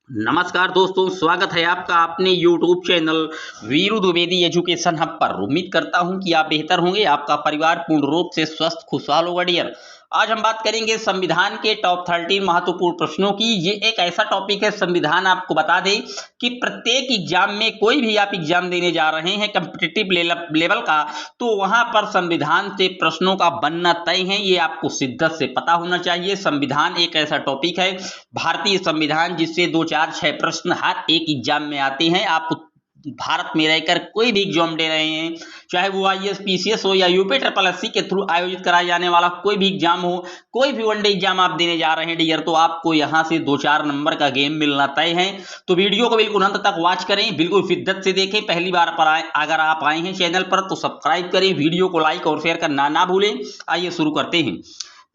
नमस्कार दोस्तों, स्वागत है आपका अपने YouTube channel Veeru Dwivedi education hub पर। उम्मीद करता हूं कि आप बेहतर होंगे, आपका परिवार पूर्ण रूप से स्वस्थ खुशहाल होगा डियर। आज हम बात करेंगे संविधान के टॉप 13 महत्वपूर्ण प्रश्नों की। ये एक ऐसा टॉपिक है, संविधान आपको बता दे कि प्रत्येक एग्जाम में, कोई भी आप एग्जाम देने जा रहे हैं कॉम्पिटिटिव लेवल का, तो वहां पर संविधान से प्रश्नों का बनना तय है। ये आपको शिद्दत से पता होना चाहिए। संविधान एक ऐसा टॉपिक है, भारतीय संविधान, जिससे 2, 4, 6 प्रश्न हर एक एग्जाम में आते हैं। आप भारत में रहकर कोई भी एग्जाम दे रहे हैं, चाहे वो IAS PCS हो या UPSSC के थ्रू आयोजित कराया जाने वाला कोई भी एग्जाम हो, कोई भी वनडे एग्जाम आप देने जा रहे हैं डियर, तो आपको यहां से 2-4 नंबर का गेम मिलना तय है। तो वीडियो को बिल्कुल अंत तक वॉच करें, बिल्कुल शिद्दत से देखें। पहली बार पर अगर आप आए हैं चैनल पर तो सब्सक्राइब करें, वीडियो को लाइक और शेयर करना ना भूलें। आइए शुरू करते हैं।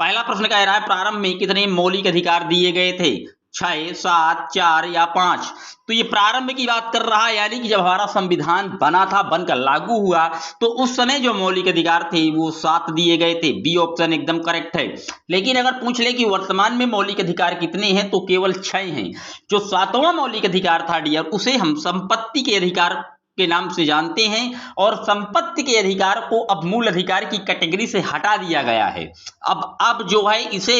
पहला प्रश्न कह रहा है, प्रारंभ में कितने मौलिक अधिकार दिए गए थे? 6, 7, 4 या 5? तो ये प्रारंभ की बात कर रहा है, यानी कि जब हमारा संविधान बना था, बनकर लागू हुआ, तो उस समय जो मौलिक अधिकार थे वो 7 दिए गए थे। बी ऑप्शन एकदम करेक्ट है। लेकिन अगर पूछ ले कि वर्तमान में मौलिक अधिकार कितने हैं, तो केवल 6 हैं। जो 7वां मौलिक अधिकार था डियर, उसे हम संपत्ति के अधिकार के नाम से जानते हैं, और संपत्ति के अधिकार को अब मूल अधिकार की कैटेगरी से हटा दिया गया है। अब जो है इसे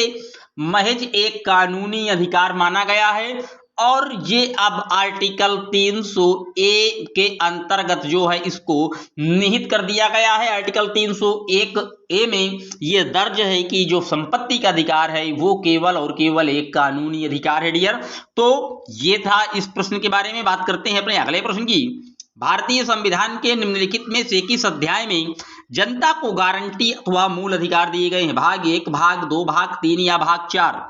महज एक कानूनी अधिकार माना गया है, और ये अब आर्टिकल 300A के अंतर्गत जो है इसको निहित कर दिया गया है। आर्टिकल 301A में ये दर्ज है कि जो संपत्ति का अधिकार है वो केवल और केवल एक कानूनी अधिकार है डियर। तो ये था इस प्रश्न के बारे में। बात करते हैं अपने अगले प्रश्न की। भारतीय संविधान के निम्नलिखित में से किस अध्याय में जनता को गारंटी अथवा मूल अधिकार दिए गए हैं? भाग 1, भाग 2, भाग 3 या भाग 4?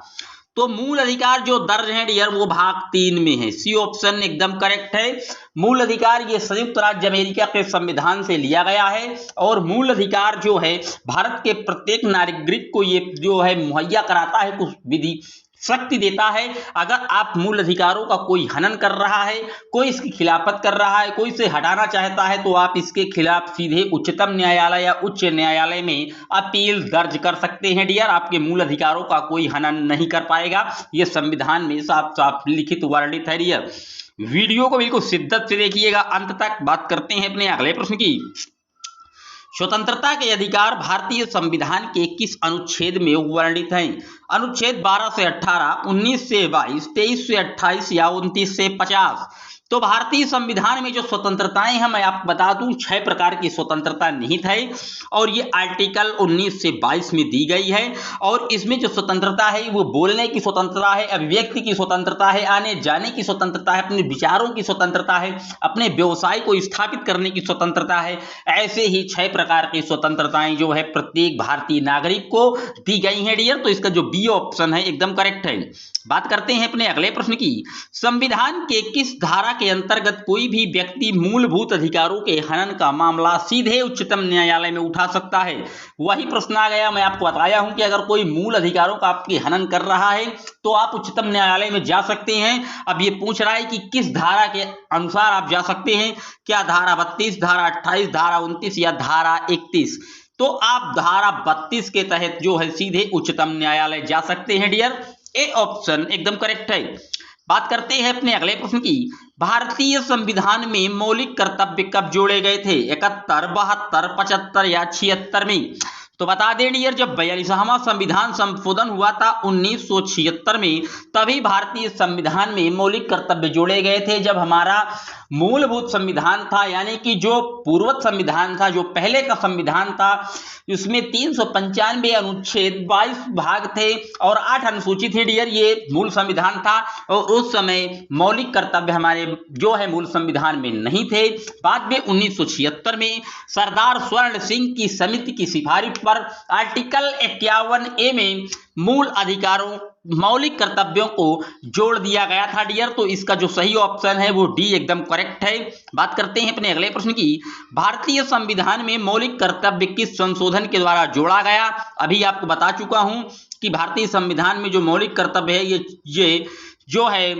तो मूल अधिकार जो दर्ज है डियर वो भाग 3 में है। सी ऑप्शन एकदम करेक्ट है। मूल अधिकार ये संयुक्त राज्य अमेरिका के संविधान से लिया गया है, और मूल अधिकार जो है भारत के प्रत्येक नागरिक को ये जो है मुहैया कराता है, कुछ विधि शक्ति देता है। अगर आप मूल अधिकारों का कोई हनन कर रहा है, कोई इसकी खिलाफत कर रहा है, कोई इसे हटाना चाहता है, तो आप इसके खिलाफ सीधे उच्चतम न्यायालय या उच्च न्यायालय में अपील दर्ज कर सकते हैं डियर। आपके मूल अधिकारों का कोई हनन नहीं कर पाएगा। यह संविधान में साफ साफ लिखित वर्णित है डियर। वीडियो को बिल्कुल शिद्दत से देखिएगा अंत तक। बात करते हैं अपने अगले प्रश्न की। स्वतंत्रता के अधिकार भारतीय संविधान के किस अनुच्छेद में वर्णित हैं? अनुच्छेद 12 से 18, 19 से 22, 23 से 28 या 29 से 50? तो भारतीय संविधान में जो स्वतंत्रताएं हैं, मैं आपको बता दूं 6 प्रकार की स्वतंत्रता निहित है, और ये आर्टिकल 19 से 22 में दी गई है। और इसमें जो स्वतंत्रता है वो बोलने की स्वतंत्रता है, अभिव्यक्ति की स्वतंत्रता है, आने जाने की स्वतंत्रता है, अपने विचारों की स्वतंत्रता है, अपने व्यवसाय को स्थापित करने की स्वतंत्रता है। ऐसे ही 6 प्रकार की स्वतंत्रताएं जो है प्रत्येक भारतीय नागरिक को दी गई हैं डियर। तो इसका जो बी ऑप्शन है एकदम करेक्ट है। बात करते हैं अपने अगले प्रश्न की। संविधान के किस धारा के अंतर्गत कोई भी व्यक्ति मूलभूत अधिकारों के हनन का मामला सीधे उच्चतम न्यायालय में उठा सकता है? वही प्रश्न आ गया। मैं आपको बताया हूं कि अगर कोई मूल अधिकारों का आपके हनन कर रहा है तो आप उच्चतम न्यायालय में जा सकते हैं। अब ये पूछ रहा है कि किस धारा के अनुसार आप जा सकते हैं, क्या धारा 32, धारा 28, धारा 29 या धारा 31? तो आप धारा 32 के तहत जो है सीधे उच्चतम न्यायालय जा सकते हैं डियर। ए ऑप्शन एकदम करेक्ट है। बात करते हैं अपने अगले प्रश्न की। भारतीय संविधान में मौलिक कर्तव्य कब जोड़े गए थे? 71, 72, 75 या 76 में? तो बता दें डियर, जब 42वां संविधान संशोधन हुआ था 1976 में, तभी भारतीय संविधान में मौलिक कर्तव्य जोड़े गए थे। जब हमारा मूलभूत संविधान था, यानी कि जो पूर्वत संविधान था, जो पहले का संविधान था, उसमें 395 अनुच्छेद, 22 भाग थे और 8 अनुसूची थे डियर। ये मूल संविधान था, और उस समय मौलिक कर्तव्य हमारे जो है मूल संविधान में नहीं थे। बाद में 1976 में सरदार स्वर्ण सिंह की समिति की सिफारिश पर आर्टिकल 51A में मूल अधिकारों, मौलिक कर्तव्यों को जोड़ दिया गया था डियर। तो इसका जो सही ऑप्शन है वो डी एकदम करेक्ट है। बात करते हैं अपने अगले प्रश्न की। भारतीय संविधान में मौलिक कर्तव्य किस संशोधन के द्वारा जोड़ा गया? अभी आपको बता चुका हूं कि भारतीय संविधान में जो मौलिक कर्तव्य है ये जो है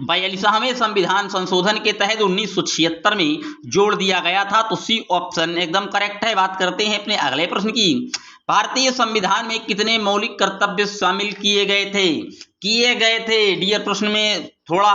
42वें संविधान संशोधन के तहत 1976 में जोड़ दिया गया था। तो सी ऑप्शन एकदम करेक्ट है। बात करते हैं अपने अगले प्रश्न की। भारतीय संविधान में कितने मौलिक कर्तव्य शामिल किए गए थे डियर, प्रश्न में थोड़ा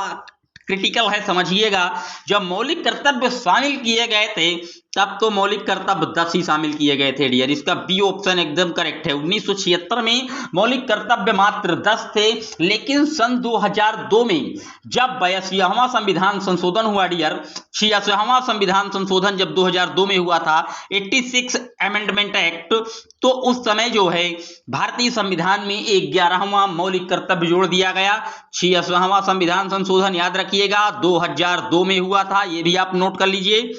क्रिटिकल है, समझिएगा। जब मौलिक कर्तव्य शामिल किए गए थे तब तो मौलिक कर्तव्य 10 ही शामिल किए गए थे डियर, इसका बी ऑप्शन एकदम करेक्ट है। 1976 में मौलिक कर्तव्य मात्र 10 थे, लेकिन सन 2002 में जब 82वां संविधान संशोधन हुआ डियर, 86वां संविधान संशोधन जब 2002 में हुआ था, 86 अमेंडमेंट एक्ट, तो उस समय जो है भारतीय संविधान में 11वां मौलिक कर्तव्य जोड़ दिया गया। 86वां संविधान संशोधन याद रखिएगा 2002 में हुआ था, ये भी आप नोट कर लीजिए।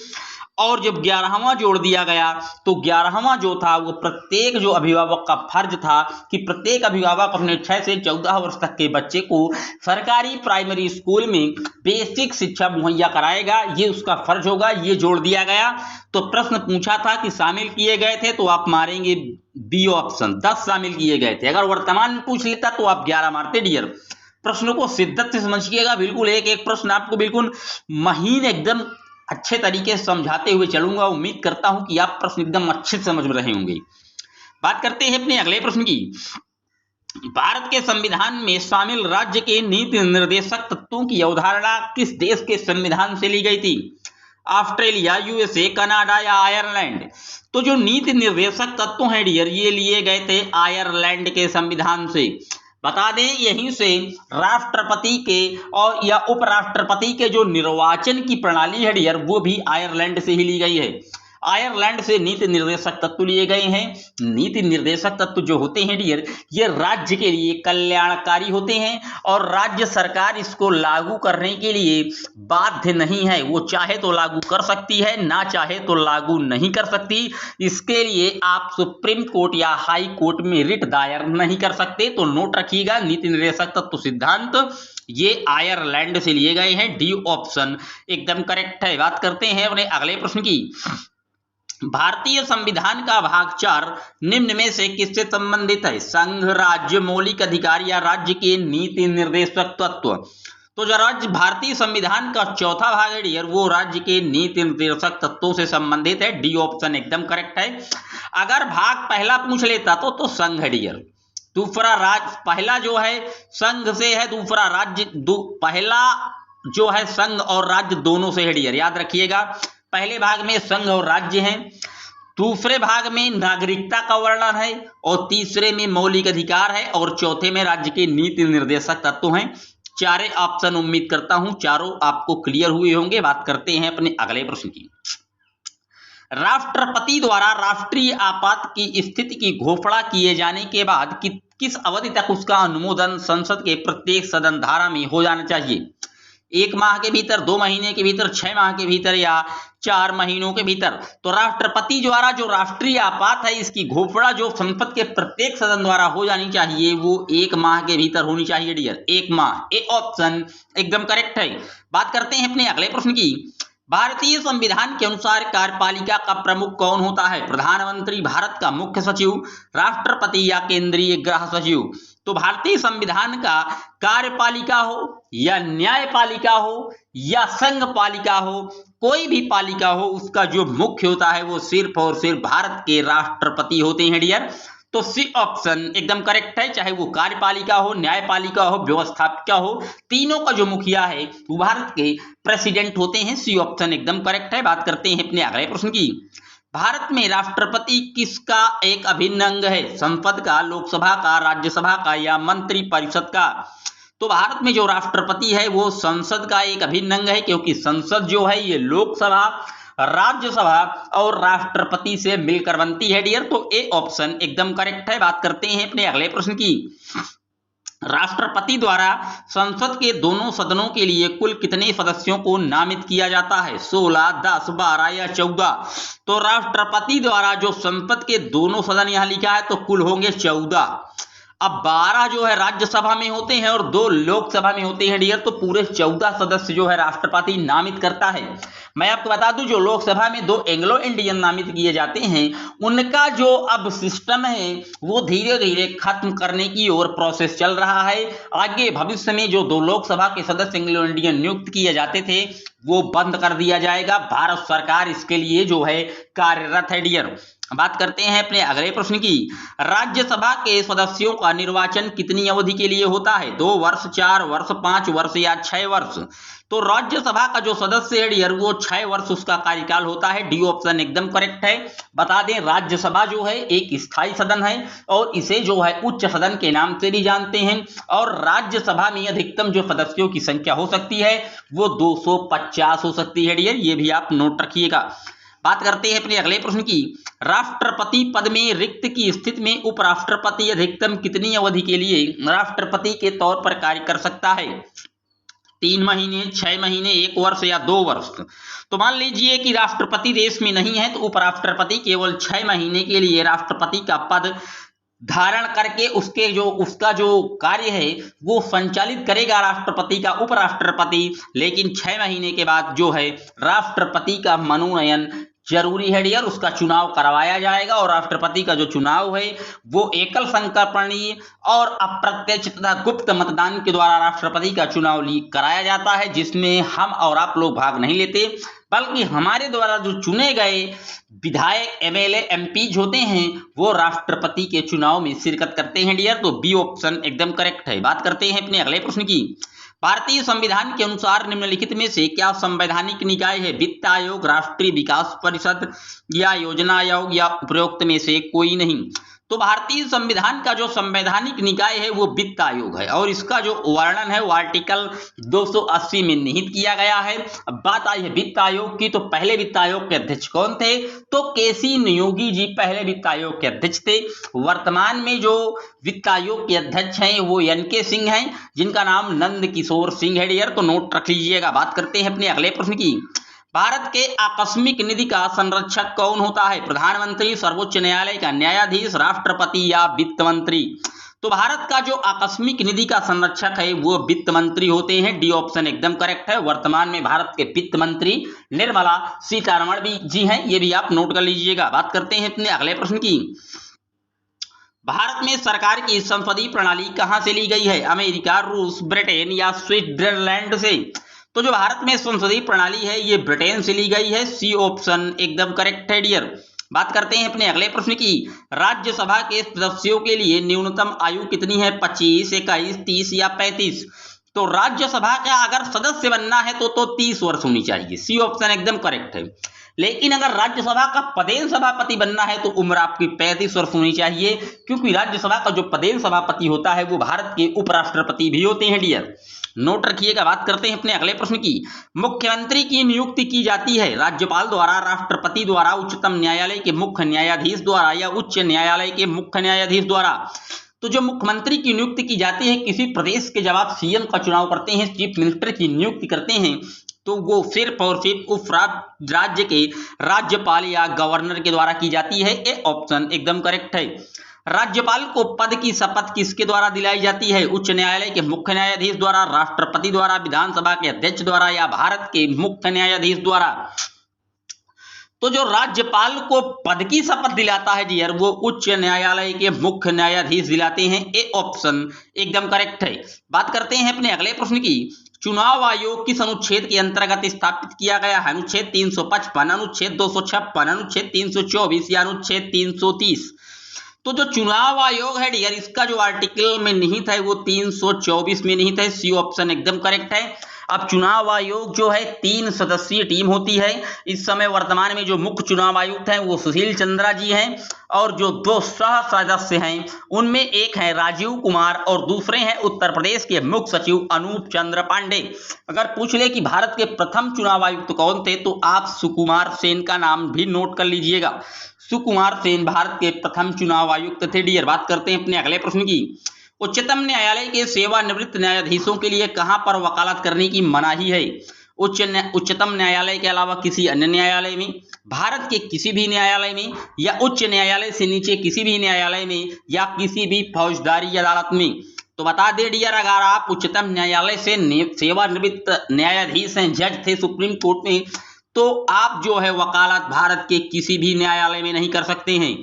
और जब 11वां जोड़ दिया गया तो 11वां जो था वो प्रत्येक जो अभिभावक का फर्ज था कि प्रत्येक अभिभावक अपने 6 से 14 वर्ष तक के बच्चे को सरकारी प्राइमरी स्कूल में बेसिक शिक्षा मुहैया कराएगा, ये उसका फर्ज होगा, ये जोड़ दिया गया। तो प्रश्न पूछा था कि शामिल किए गए थे, तो आप मारेंगे बी ऑप्शन, 10 शामिल किए गए थे। अगर वर्तमान में पूछ लेता तो आप 11 मारते डियर। प्रश्नों को शिद्दत से समझिएगा, बिल्कुल एक एक प्रश्न आपको बिल्कुल महीन एकदम अच्छे तरीके से समझाते हुए चलूंगा। उम्मीद करता हूं कि आप प्रश्न एकदम अच्छे से समझ रहे होंगे। बात करते हैं अपने अगले प्रश्न की। भारत के संविधान में शामिल राज्य के नीति निर्देशक तत्वों की अवधारणा किस देश के संविधान से ली गई थी? ऑस्ट्रेलिया, यूएसए, कनाडा या आयरलैंड? तो जो नीति निर्देशक तत्व हैं डियर, ये लिए गए थे आयरलैंड के संविधान से। बता दें यहीं से राष्ट्रपति के और या उपराष्ट्रपति के जो निर्वाचन की प्रणाली है डियर, वो भी आयरलैंड से ही ली गई है। आयरलैंड से नीति निर्देशक तत्व लिए गए हैं। नीति निर्देशक तत्व जो होते हैं डियर, ये राज्य के लिए कल्याणकारी होते हैं और राज्य सरकार इसको लागू करने के लिए बाध्य नहीं है। वो चाहे तो लागू कर सकती है, ना चाहे तो लागू नहीं कर सकती। इसके लिए आप सुप्रीम कोर्ट या हाई कोर्ट में रिट दायर नहीं कर सकते। तो नोट रखिएगा, नीति निर्देशक तत्व सिद्धांत ये आयरलैंड से लिए गए हैं। डी ऑप्शन एकदम करेक्ट है। बात करते हैं अपने अगले प्रश्न की। भारतीय संविधान का भाग 4 निम्न में से किससे संबंधित है? संघ, राज्य, मौलिक अधिकार या राज्य के नीति निर्देशक तत्व? तो जो राज्य भारतीय संविधान का चौथा भाग है डियर, वो राज्य के नीति निर्देशक तत्वों से संबंधित है। डी ऑप्शन एकदम करेक्ट है। अगर भाग पहला पूछ लेता तो संघ है डियर। दूसरा राज्य, पहला जो है संघ से है, दूसरा राज्य, पहला जो है संघ और राज्य दोनों से है डियर, याद रखिएगा। पहले भाग में संघ और राज्य हैं, दूसरे भाग में नागरिकता का वर्णन है, और तीसरे में मौलिक अधिकार है, और चौथे में राज्य के नीति निर्देशक तत्व हैं। चारे ऑप्शन उम्मीद करता हूं चारों आपको क्लियर हुए होंगे। बात करते हैं अपने अगले प्रश्न की। राष्ट्रपति द्वारा राष्ट्रीय आपात की स्थिति की घोषणा किए जाने के बाद किस अवधि तक उसका अनुमोदन संसद के प्रत्येक सदन धारा में हो जाना चाहिए? 1 माह के भीतर, 2 महीने के भीतर, 6 माह के भीतर या 4 महीनों के भीतर? तो राष्ट्रपति द्वारा जो राष्ट्रीय आपात है इसकी घोषणा जो संसद के प्रत्येक सदन द्वारा हो जानी चाहिए, वो 1 माह के भीतर होनी चाहिए डियर, 1 माह। ए ऑप्शन एकदम करेक्ट है। बात करते हैं अपने अगले प्रश्न की। भारतीय संविधान के अनुसार कार्यपालिका का प्रमुख कौन होता है? प्रधानमंत्री, भारत का मुख्य सचिव, राष्ट्रपति या केंद्रीय गृह सचिव? तो भारतीय संविधान का कार्यपालिका हो या न्यायपालिका हो या संघ पालिका हो, कोई भी पालिका हो, उसका जो मुख्य होता है वो सिर्फ और सिर्फ भारत के राष्ट्रपति होते हैं डियर। तो सी ऑप्शन एकदम करेक्ट है। चाहे वो कार्यपालिका हो, न्यायपालिका हो, व्यवस्थापिका हो, तीनों का जो मुखिया है वो भारत के प्रेसिडेंट होते हैं। सी ऑप्शन एकदम करेक्ट है। बात करते हैं अपने अगले प्रश्न की। भारत में राष्ट्रपति किसका एक अभिन्न अंग है? संसद का, लोकसभा का, राज्यसभा का या मंत्री परिषद का? तो भारत में जो राष्ट्रपति है वो संसद का एक अभिन्न अंग है, क्योंकि संसद जो है ये लोकसभा, राज्यसभा और राष्ट्रपति से मिलकर बनती है डियर। तो ए ऑप्शन एकदम करेक्ट है। बात करते हैं अपने अगले प्रश्न की। राष्ट्रपति द्वारा संसद के दोनों सदनों के लिए कुल कितने सदस्यों को नामित किया जाता है? 16, 10, 12 या 14? तो राष्ट्रपति द्वारा जो संसद के दोनों सदन यहां लिखा है तो कुल होंगे 14। अब 12 जो है राज्यसभा में होते हैं और 2 लोकसभा में होते हैं डियर, तो पूरे 14 सदस्य जो है राष्ट्रपति नामित करता है। मैं आपको बता दूं जो लोकसभा में 2 एंग्लो इंडियन नामित किए जाते हैं, उनका जो अब सिस्टम है वो धीरे धीरे खत्म करने की ओर प्रोसेस चल रहा है। आगे भविष्य में जो 2 लोकसभा के सदस्य एंग्लो इंडियन नियुक्त किए जाते थे वो बंद कर दिया जाएगा। भारत सरकार इसके लिए जो है कार्यरत है डियर। बात करते हैं अपने अगले प्रश्न की। राज्यसभा के सदस्यों का निर्वाचन कितनी अवधि के लिए होता है? 2 वर्ष, 4 वर्ष, 5 वर्ष या 6 वर्ष? तो राज्यसभा का जो सदस्य है डियर वो 6 वर्ष उसका कार्यकाल होता है। डी ऑप्शन एकदम करेक्ट है। बता दें राज्यसभा जो है एक स्थायी सदन है और इसे जो है उच्च सदन के नाम से भी जानते हैं। और राज्यसभा में अधिकतम जो सदस्यों की संख्या हो सकती है वो 250 हो सकती है डियर, ये भी आप नोट रखिएगा। बात करते हैं अपने अगले प्रश्न की। राष्ट्रपति पद में रिक्त की स्थिति में उपराष्ट्रपति अधिकतम कितनी अवधि के लिए राष्ट्रपति के तौर पर कार्य कर सकता है? 3 महीने, 6 महीने, 1 वर्ष या 2 वर्ष? तो मान लीजिए कि राष्ट्रपति देश में नहीं है तो उपराष्ट्रपति केवल 6 महीने के लिए राष्ट्रपति का पद धारण करके उसका जो कार्य है वो संचालित करेगा राष्ट्रपति का उपराष्ट्रपति। लेकिन 6 महीने के बाद जो है राष्ट्रपति का मनोनयन जरूरी है डियर, उसका चुनाव करवाया जाएगा। और राष्ट्रपति का जो चुनाव है वो एकल संकल्पनीय और अप्रत्यक्ष तथा गुप्त मतदान के द्वारा राष्ट्रपति का चुनाव कराया जाता है, जिसमें हम और आप लोग भाग नहीं लेते, बल्कि हमारे द्वारा जो चुने गए विधायक, एमएलए, एमपीज होते हैं वो राष्ट्रपति के चुनाव में शिरकत करते हैं डियर। तो बी ऑप्शन एकदम करेक्ट है। बात करते हैं अपने अगले प्रश्न की। भारतीय संविधान के अनुसार निम्नलिखित में से क्या संवैधानिक निकाय है? वित्त आयोग, राष्ट्रीय विकास परिषद या योजना आयोग या उपरोक्त में से कोई नहीं? तो भारतीय संविधान का जो संवैधानिक निकाय है वो वित्त आयोग है और इसका जो वर्णन है वो आर्टिकल 280 में निहित किया गया है। अब बात आई है वित्त आयोग की, तो पहले वित्त आयोग के अध्यक्ष कौन थे? तो केसी नियोगी जी पहले वित्त आयोग के अध्यक्ष थे। वर्तमान में जो वित्त आयोग के अध्यक्ष हैं वो एन.के. सिंह हैं, जिनका नाम नंद किशोर सिंह है डियर, तो नोट रख लीजिएगा। बात करते हैं अपने अगले प्रश्न की। भारत के आकस्मिक निधि का संरक्षक कौन होता है? प्रधानमंत्री, सर्वोच्च न्यायालय का न्यायाधीश, राष्ट्रपति या वित्त मंत्री? तो भारत का जो आकस्मिक निधि का संरक्षक है वो वित्त मंत्री होते हैं। डी ऑप्शन एकदम करेक्ट है। वर्तमान में भारत के वित्त मंत्री निर्मला सीतारमण भी जी हैं, ये भी आप नोट कर लीजिएगा। बात करते हैं अपने अगले प्रश्न की। भारत में सरकार की संसदीय प्रणाली कहां से ली गई है? अमेरिका, रूस, ब्रिटेन या स्विट्जरलैंड से? तो जो भारत में संसदीय प्रणाली है ये ब्रिटेन से ली गई है। सी ऑप्शन एकदम करेक्ट है डियर। बात करते हैं अपने अगले प्रश्न की। राज्यसभा के सदस्यों के लिए न्यूनतम आयु कितनी है? 25, 21, 30 या 35? तो राज्यसभा का अगर सदस्य बनना है तो 30 वर्ष होनी चाहिए। सी ऑप्शन एकदम करेक्ट है। लेकिन अगर राज्यसभा का पदेन सभापति बनना है तो उम्र आपकी 35 वर्ष होनी चाहिए, क्योंकि राज्यसभा का जो पदेन सभापति होता है वो भारत के उपराष्ट्रपति भी होते हैं डियर, नोट रखिएगा। बात करते हैं अपने अगले प्रश्न की। मुख्यमंत्री की नियुक्ति की जाती है राज्यपाल द्वारा, राष्ट्रपति द्वारा, उच्चतम न्यायालय के मुख्य न्यायाधीश द्वारा या उच्च न्यायालय के मुख्य न्यायाधीश द्वारा? तो जो मुख्यमंत्री की नियुक्ति की जाती है किसी प्रदेश के, जब आप सीएम का चुनाव करते हैं, चीफ मिनिस्टर की नियुक्ति करते हैं, तो वो सिर्फ और सिर्फ उस राज्य के राज्यपाल या गवर्नर के द्वारा की जाती है। ए ऑप्शन एकदम करेक्ट है। राज्यपाल को पद की शपथ किसके द्वारा दिलाई जाती है? उच्च न्यायालय के मुख्य न्यायाधीश द्वारा, राष्ट्रपति द्वारा, विधानसभा के अध्यक्ष द्वारा या भारत के मुख्य न्यायाधीश द्वारा? तो जो राज्यपाल को पद की शपथ दिलाता है डियर वो उच्च न्यायालय के मुख्य न्यायाधीश दिलाते हैं। ए ऑप्शन एकदम करेक्ट है। बात करते हैं अपने अगले प्रश्न की। चुनाव आयोग किस अनुच्छेद के अंतर्गत स्थापित किया गया है? अनुच्छेद 355, अनुच्छेद 256, अनुच्छेद 324 या अनुच्छेद 330? तो जो चुनाव आयोग है डियर इसका जो आर्टिकल में निहित है वो 324 में निहित है। सी ऑप्शन एकदम करेक्ट है। अब चुनाव आयोग जो है 3 सदस्यीय टीम होती है। इस समय वर्तमान में जो मुख्य चुनाव आयुक्त हैं वो सुशील चंद्रा जी हैं और जो 2 सह सदस्य हैं उनमें एक है राजीव कुमार और दूसरे हैं उत्तर प्रदेश के मुख्य सचिव अनूप चंद्र पांडे। अगर पूछ ले कि भारत के प्रथम चुनाव आयुक्त कौन थे तो आप सुकुमार सेन का नाम भी नोट कर लीजिएगा। सुकुमार सेन भारत के प्रथम चुनाव आयुक्त थे डियर। बात करते हैं अपने अगले प्रश्न की। उच्चतम न्यायालय के सेवानिवृत्त न्यायाधीशों के लिए कहां पर वकालत करने की मनाही है? उच्चतम न्यायालय के अलावा किसी अन्य न्यायालय में, भारत के किसी भी न्यायालय में, या उच्च न्यायालय से नीचे किसी भी न्यायालय में, या किसी भी फौजदारी अदालत में? तो बता दे डियर अगर आप उच्चतम न्यायालय से सेवानिवृत्त न्यायाधीश हैं, जज थे सुप्रीम कोर्ट में, तो आप जो है वकालत भारत के किसी भी न्यायालय में नहीं कर सकते हैं।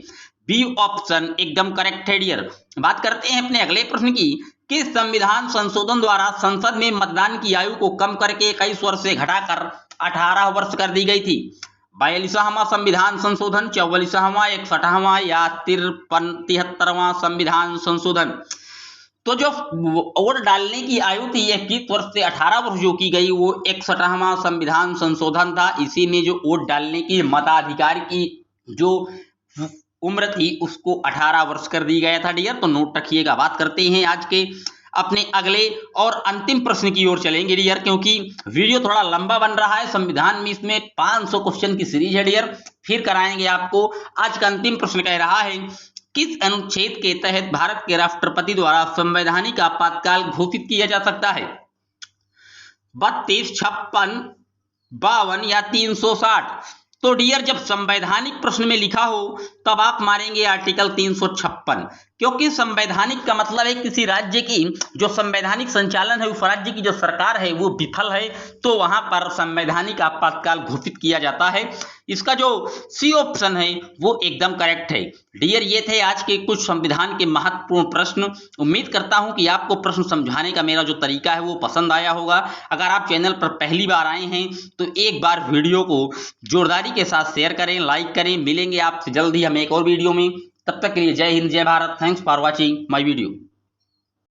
बी ऑप्शन एकदम करेक्ट है डियर। बात करते हैं अपने अगले प्रश्न की। किस संविधान संशोधन द्वारा संसद में मतदान की आयु को कम करके 21 वर्ष से घटाकर 18 वर्ष कर दी गई थी। 42वां संविधान संशोधन, 44वां, 61वां या 73वां संविधान संशोधन। तो जो वोट डालने की आयु थी 21 वर्ष से 18 वर्ष जो की गई, वो 61वां संविधान संशोधन था। इसी में जो वोट डालने की मताधिकार की जो उम्र थी उसको 18 वर्ष कर दी गया था डियर। तो नोट रखिएगा। बात करते हैं आज के अपने अगले और अंतिम प्रश्न की ओर चलेंगे डियर, क्योंकि वीडियो थोड़ा लंबा बन रहा है। संविधान में इसमें 500 क्वेश्चन की सीरीज है डियर, फिर कराएंगे आपको। आज का अंतिम प्रश्न कह रहा है, किस अनुच्छेद के तहत भारत के राष्ट्रपति द्वारा संवैधानिक आपातकाल घोषित किया जा सकता है? 32, 56, 52 या 360? तो डियर, जब संवैधानिक प्रश्न में लिखा हो तब आप मारेंगे आर्टिकल 356, क्योंकि संवैधानिक का मतलब है किसी राज्य की जो संवैधानिक संचालन है, उस राज्य की जो सरकार है वो विफल है, तो वहां पर संवैधानिक आपातकाल घोषित किया जाता है। इसका जो सी ऑप्शन है वो एकदम करेक्ट है डियर। ये थे आज के कुछ संविधान के महत्वपूर्ण प्रश्न। उम्मीद करता हूं कि आपको प्रश्न समझाने का मेरा जो तरीका है वो पसंद आया होगा। अगर आप चैनल पर पहली बार आए हैं तो एक बार वीडियो को जोरदारी के साथ शेयर करें, लाइक करें। मिलेंगे आपसे जल्द ही हम एक और वीडियो में। तब तक के लिए जय हिंद, जय Bharat. Thanks for watching my video.